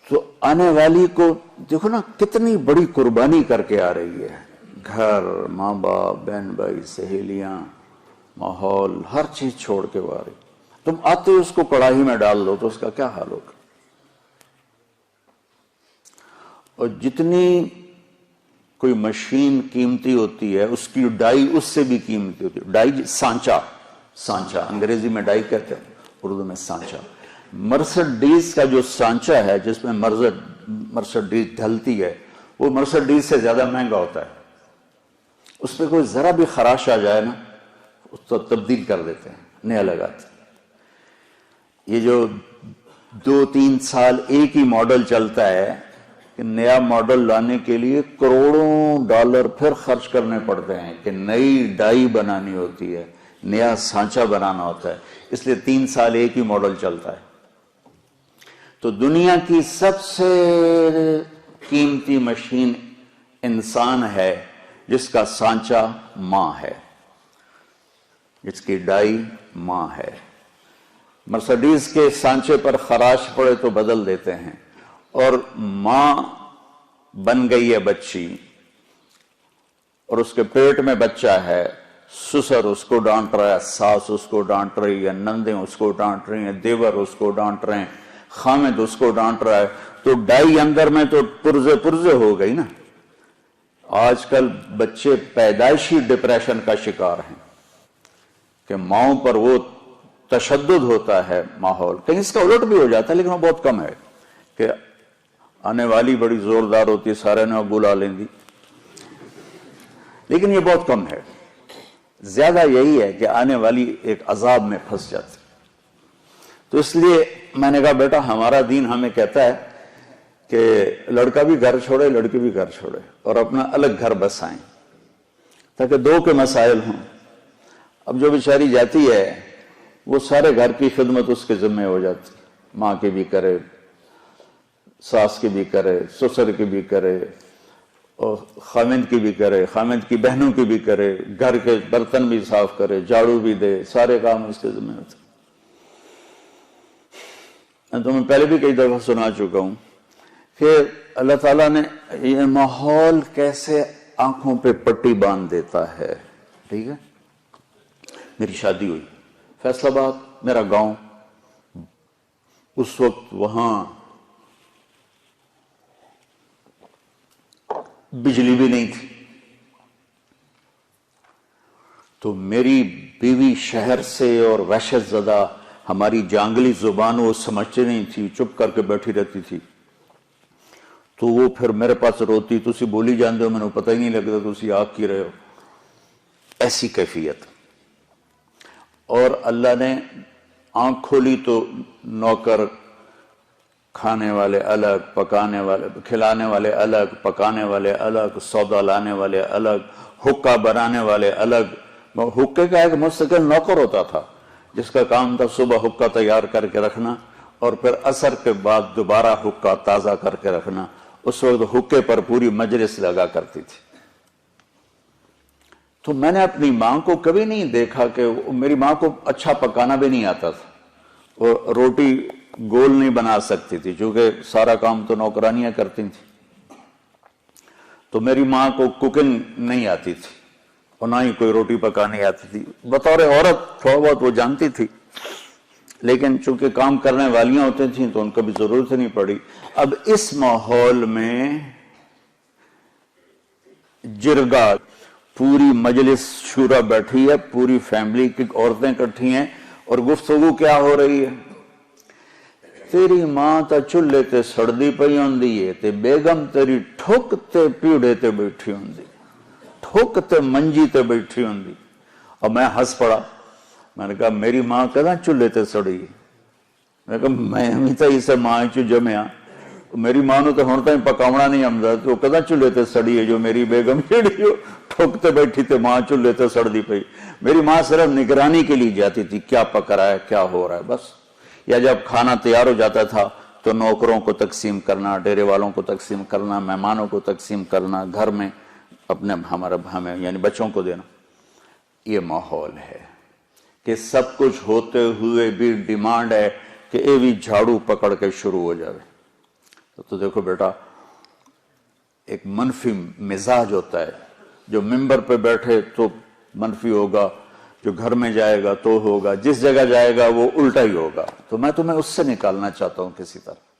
تو آنے والی کو دیکھو نا کتنی بڑی قربانی کر کے آ رہی ہے، گھر، ماں باپ، بہن بھائی، سہیلیاں، ماحول، ہر چیز چھوڑ کے وہ آ رہی. تم آتے اس کو کڑاہی میں ڈال دو تو اس کا کیا حال ہوگا. اور جتنی کوئی مشین قیمتی ہوتی ہے اس کی ڈائی اس سے بھی قیمتی ہوتی ہے. ڈائی سانچہ انگریزی میں ڈائی کہتے ہیں، اردو میں سانچہ. مرسڈیز کا جو سانچہ ہے جس میں مرسڈیز ڈھلتی ہے وہ مرسڈیز سے زیادہ مہنگا ہوتا ہے. اس پہ کوئی ذرا بھی خراش آ جائے نا اس کو تبدیل کر دیتے ہیں، نیا لگاتے ہیں. یہ جو 2-3 سال ایک ہی ماڈل چلتا ہے کہ نیا ماڈل لانے کے لیے کروڑوں ڈالر پھر خرچ کرنے پڑتے ہیں کہ نئی ڈائی بنانی ہوتی ہے، نیا سانچہ بنانا ہوتا ہے. اس لیے 3 سال ایک ہی ماڈل چلتا ہے. تو دنیا کی سب سے قیمتی مشین انسان ہے جس کا سانچہ ماں ہے، جس کی ڈائی ماں ہے. مرسڈیز کے سانچے پر خراش پڑے تو بدل دیتے ہیں، اور ماں بن گئی ہے بچی اور اس کے پیٹ میں بچہ ہے. سسر اس کو ڈانٹ رہا ہے، ساس اس کو ڈانٹ رہی ہے، نندیں اس کو ڈانٹ رہی ہیں، دیور اس کو ڈانٹ رہے ہیں، خامد اس کو ڈانٹ رہا ہے. تو ڈائی اندر میں تو پرزے ہو گئی نا. آج کل بچے پیدائشی ڈپریشن کا شکار ہیں کہ ماؤں پر وہ تشدد ہوتا ہے ماحول. کہیں اس کا الٹ بھی ہو جاتا ہے لیکن وہ بہت کم ہے کہ آنے والی بڑی زوردار ہوتی ہے سارے نے بلا لیں گی، لیکن یہ بہت کم ہے. زیادہ یہی ہے کہ آنے والی ایک عذاب میں پھنس جاتی. تو اس لیے میں نے کہا بیٹا ہمارا دین ہمیں کہتا ہے کہ لڑکا بھی گھر چھوڑے لڑکی بھی گھر چھوڑے اور اپنا الگ گھر بسائیں تاکہ 2 کے مسائل ہوں. اب جو بیچاری جاتی ہے وہ سارے گھر کی خدمت اس کے ذمہ ہو جاتی، ماں کی بھی کرے، ساس کی بھی کرے، سسر کی بھی کرے، اور خامند کی بھی کرے، خامند کی بہنوں کی بھی کرے، گھر کے برتن بھی صاف کرے، جھاڑو بھی دے، سارے کام اس کے ذمہ ہوتے. میں تمہیں پہلے بھی کئی دفعہ سنا چکا ہوں کہ اللہ تعالیٰ نے یہ ماحول کیسے آنکھوں پہ پٹی باندھ دیتا ہے. ٹھیک ہے، میری شادی ہوئی فیصل آباد، میرا گاؤں. اس وقت وہاں بجلی بھی نہیں تھی. تو میری بیوی شہر سے اور وحشت زدہ ہماری جانگلی زبان وہ سمجھتے نہیں تھی، چپ کر کے بیٹھی رہتی تھی. تو وہ پھر میرے پاس روتی، تسی بولی جاندے ہو میں نے پتہ ہی نہیں لگتا تسی آگ کی رہے ہو. ایسی کیفیت. اور اللہ نے آنکھ کھولی تو نوکر، کھانے والے الگ، پکانے والے، کھلانے والے الگ، پکانے والے الگ، سودا لانے والے الگ، حکا بنانے والے الگ. حکے کا ایک مستقل نوکر ہوتا تھا جس کا کام تھا صبح حکا تیار کر کے رکھنا اور پھر عصر کے بعد دوبارہ حکا تازہ کر کے رکھنا. اس وقت حکے پر پوری مجلس لگا کرتی تھی. تو میں نے اپنی ماں کو کبھی نہیں دیکھا کہ میری ماں کو اچھا پکانا بھی نہیں آتا تھا اور روٹی گول نہیں بنا سکتی تھی چونکہ سارا کام تو نوکرانیاں کرتی تھیں. تو میری ماں کو کوکنگ نہیں آتی تھی اور نہ ہی کوئی روٹی پکانی آتی تھی. بطور عورت تھوڑا بہت وہ جانتی تھی لیکن چونکہ کام کرنے والیاں ہوتی تھیں تو ان کو بھی ضرورت نہیں پڑی. اب اس ماحول میں جرگا، پوری مجلس شورا بیٹھی ہے، پوری فیملی کی عورتیں اکٹھی ہیں اور گفتگو کیا ہو رہی ہے؟ تیری ماں تا چولہے تے سڑدی پئی ہوندی ہے تے بیگم تیری ٹھک تے پیڑے تے بیٹھی ہوندی، ٹھک تے منجی تے بیٹھی ہوندی. اور میں ہنس پڑا. میں نے کہا میری ماں کداں چولہے تے سڑی؟ میں نے کہا میں بھی تو اسے ماں چو جمیا، میری ماں نو تو ہن تائیں پکاونا نہیں آمدا تو کداں چولہے تے سڑی ہے جو میری بیگم جیڑی ٹھک تے بیٹھی تے ماں چولہے تے سڑدی پئی. میری ماں صرف نگرانی کے لیے جاتی تھی کیا پک رہا ہے کیا ہو رہا ہے بس. یا جب کھانا تیار ہو جاتا تھا تو نوکروں کو تقسیم کرنا، ڈیرے والوں کو تقسیم کرنا، مہمانوں کو تقسیم کرنا، گھر میں اپنے ہمیں یعنی بچوں کو دینا. یہ ماحول ہے کہ سب کچھ ہوتے ہوئے بھی ڈیمانڈ ہے کہ اے بھی جھاڑو پکڑ کے شروع ہو جائے. تو دیکھو بیٹا ایک منفی مزاج ہوتا ہے، جو ممبر پہ بیٹھے تو منفی ہوگا، جو گھر میں جائے گا تو ہوگا، جس جگہ جائے گا وہ الٹا ہی ہوگا. تو میں تمہیں اس سے نکالنا چاہتا ہوں کسی طرح.